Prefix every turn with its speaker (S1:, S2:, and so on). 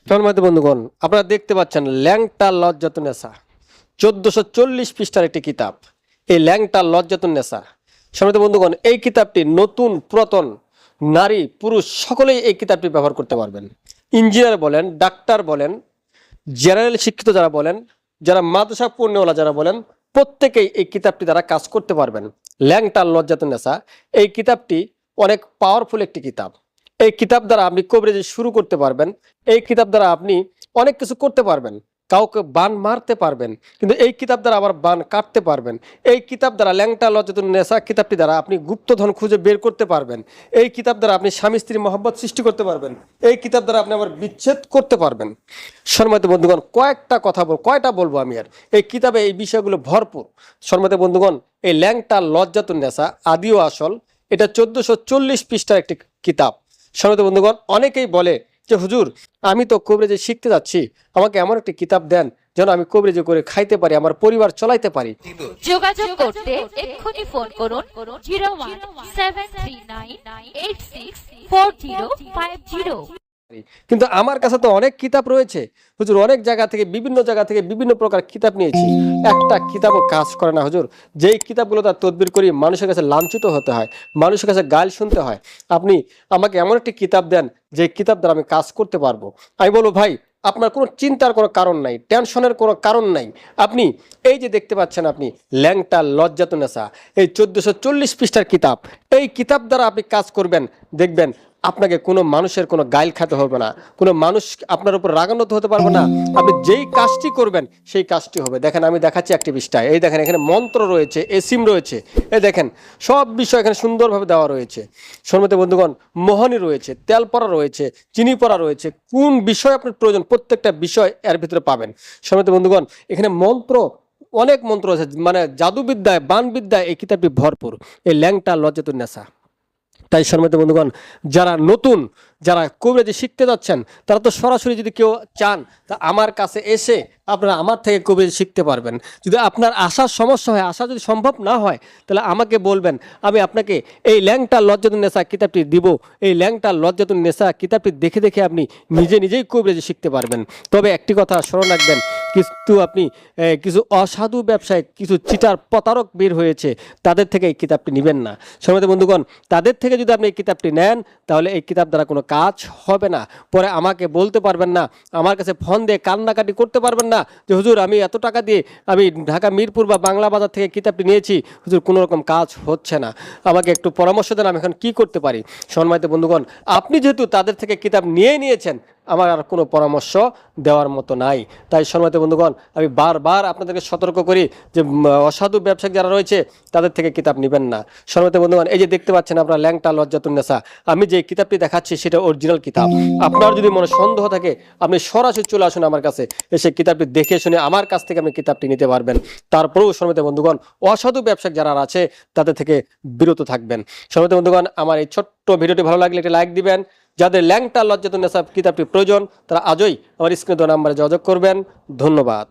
S1: সম্মানিত বন্ধুগণ, আপনারা দেখতে পাচ্ছেন ল্যাংটা লজ্জাতুন্নেসা 1440 পৃষ্ঠার একটি কিতাব। এই ল্যাংটা লজ্জাতুন্নেসা, সম্মানিত বন্ধুগণ, এই কিতাবটি নতুন পুরাতন নারী পুরুষ সকলেই এই কিতাবটি ব্যবহার করতে পারবেন। ইঞ্জিনিয়ার বলেন, ডাক্তার বলেন, জেনারেল শিক্ষিত যারা বলেন, যারা মাদ্রাসা পড়নেওয়ালা যারা বলেন, প্রত্যেকেই এই কিতাবটি দ্বারা কাজ করতে পারবেন। ল্যাংটা লজ্জাতুন্নেসা এই কিতাবটি অনেক পাওয়ারফুল একটি কিতাব। এই কিতাব দ্বারা আপনি কবিরাজি শুরু করতে পারবেন। এই কিতাব দ্বারা আপনি অনেক কিছু করতে পারবেন। কাউকে বান মারতে পারবেন, কিন্তু এই কিতাব দ্বারা আবার বান কাটতে পারবেন। এই কিতাব দ্বারা ল্যাংটা লজ্জাতুন্নেসা কিতাবটি দ্বারা আপনি গুপ্তধন খুঁজে বের করতে পারবেন। এই কিতাব দ্বারা আপনি স্বামী স্ত্রী মহব্বত সৃষ্টি করতে পারবেন। এই কিতাব দ্বারা আপনি আবার বিচ্ছেদ করতে পারবেন। সম্মানিত বন্ধুগণ, কয়টা বলবো আমি আর? এই কিতাবে এই বিষয়গুলো ভরপুর। সম্মানিত বন্ধুগণ, এই ল্যাংটা লজ্জাতুন্নেসা আদি ও আসল, এটা 1440 পৃষ্ঠার একটি কিতাব। সম্মানিত বন্ধুগণ, অনেকেই বলে যে হুজুর, আমি তো কবিরাজি শিখতে যাচ্ছি, আমাকে এমন একটি কিতাব দেন যেন আমি কবিরাজি করে খাইতে পারি, আমার পরিবার চালাইতে পারি।
S2: যোগাযোগ করতে এক্ষুনি ফোন করুন 0173964050।
S1: কিন্তু আমার কাছে তো অনেক কিতাব রয়েছে হুজুর, অনেক জায়গা থেকে বিভিন্ন প্রকার কিতাব নিয়েছি, একটা কিতাবও কাজ করে না হুজুর। যেই কিতাবগুলো তার তদবির করি মানুষের কাছে লাঞ্ছিত হতে হয়, মানুষের কাছে গাল শুনতে হয়। আপনি আমাকে এমন একটি কিতাব দেন যে কিতাব দ্বারা আমি কাজ করতে পারবো। আমি বলবো, ভাই, আপনার কোনো চিন্তার কোনো কারণ নাই, টেনশনের কোনো কারণ নাই। আপনি এই যে দেখতে পাচ্ছেন, আপনি ল্যাংটা লজ্জাতুন্নেসা, এই 1440 পৃষ্ঠার কিতাব, এই কিতাব দ্বারা আপনি কাজ করবেন, দেখবেন আপনাকে কোনো মানুষের কোনো গাইল খেতে হবে না, কোনো মানুষ আপনার উপর রাগান্বিত হতে পারবে না। আপনি যেই কাজটি করবেন সেই কাজটি হবে। দেখেন, আমি দেখাচ্ছি একটি পৃষ্ঠায়, এই দেখেন, এখানে মন্ত্র রয়েছে, এসিম রয়েছে, এই দেখেন সব বিষয় এখানে সুন্দরভাবে দেওয়া রয়েছে। সম্মানিত বন্ধুগণ, মোহনী রয়েছে, তেল পড়া রয়েছে, চিনি পড়া রয়েছে, কোন বিষয় আপনার প্রয়োজন প্রত্যেকটা বিষয় এর ভিতরে পাবেন। সম্মানিত বন্ধুগণ, এখানে অনেক মন্ত্র আছে, মানে জাদুবিদ্যায়, বানবিদ্যায় এই কিতাবটি ভরপুর, এই ল্যাংটা লজ্জাতুন্নেসা। তাই সম্মানিত বন্ধুগণ, যারা কবিরাজি শিখতে যাচ্ছেন, তারা তো সরাসরি যদি কেউ চান তা আমার কাছে এসে আপনারা আমার থেকে কবিরাজি শিখতে পারবেন। যদি আপনার আসার সমস্যা হয়, আসা যদি সম্ভব না হয়, তাহলে আমাকে বলবেন, আমি আপনাকে এই ল্যাংটা লজ্জাতুন্নেসা কিতাবটি দিব। এই ল্যাংটা লজ্জাতুন্নেসা কিতাবটি দেখে দেখে আপনি নিজেই কবিরাজি শিখতে পারবেন। তবে একটি কথা স্মরণ রাখবেন, কিছু অসাধু ব্যবসায়ী, কিছু চিটার প্রতারক বের হয়েছে, তাদের থেকে এই কিতাবটি নেবেন না। সম্মানিত বন্ধুগণ, তাদের থেকে যদি আপনি এই কিতাবটি নেন, তাহলে এই কিতাব দ্বারা কোনো কাজ হবে না। পরে আমাকে বলতে পারবেন না, আমার কাছে ফোন দিয়ে কান্নাকাটি করতে পারবেন না যে হুজুর, আমি এত টাকা দিয়ে আমি ঢাকা মিরপুর বা বাংলা বাজার থেকে কিতাবটি নিয়েছি, হুজুর কোনো রকম কাজ হচ্ছে না, আমাকে একটু পরামর্শ দেন, আমি এখন কি করতে পারি। সম্মানিত বন্ধুগণ, আপনি যেহেতু তাদের থেকে কিতাব নিয়েছেন, আমার আর কোনো পরামর্শ দেওয়ার মতো নাই। তাই সম্মানিত বন্ধুগণ, আমি বারবার আপনাদেরকে সতর্ক করি যে অসাধু ব্যবসায়ী যারা রয়েছে তাদের থেকে কিতাব নেবেন না। সম্মানিত বন্ধুগণ, এই যে দেখতে পাচ্ছেন আপনারা ল্যাংটা লজ্জাতুন্নেসা, আমি যে কিতাবটি দেখাচ্ছি সেটা অরিজিনাল কিতাব। আপনার যদি মনে সন্দেহ থাকে, আপনি সরাসরি চলে আসুন আমার কাছে, এসে কিতাবটি দেখে শুনে আমার কাছ থেকে আপনি কিতাবটি নিতে পারবেন। তারপরেও সম্মানিত বন্ধুগণ, অসাধু ব্যবসায়ী যারা আছে তাদের থেকে বিরত থাকবেন। সম্মানিত বন্ধুগণ, আমার এই ছোট্ট ভিডিওটি ভালো লাগলে একটা লাইক দিবেন। যাদের ল্যাংটা লজ্জাতুন্নেসা কিতাবটি প্রয়োজন, তারা আজই আমার স্ক্রিনে দেওয়া নাম্বারে যোগাযোগ করবেন। ধন্যবাদ।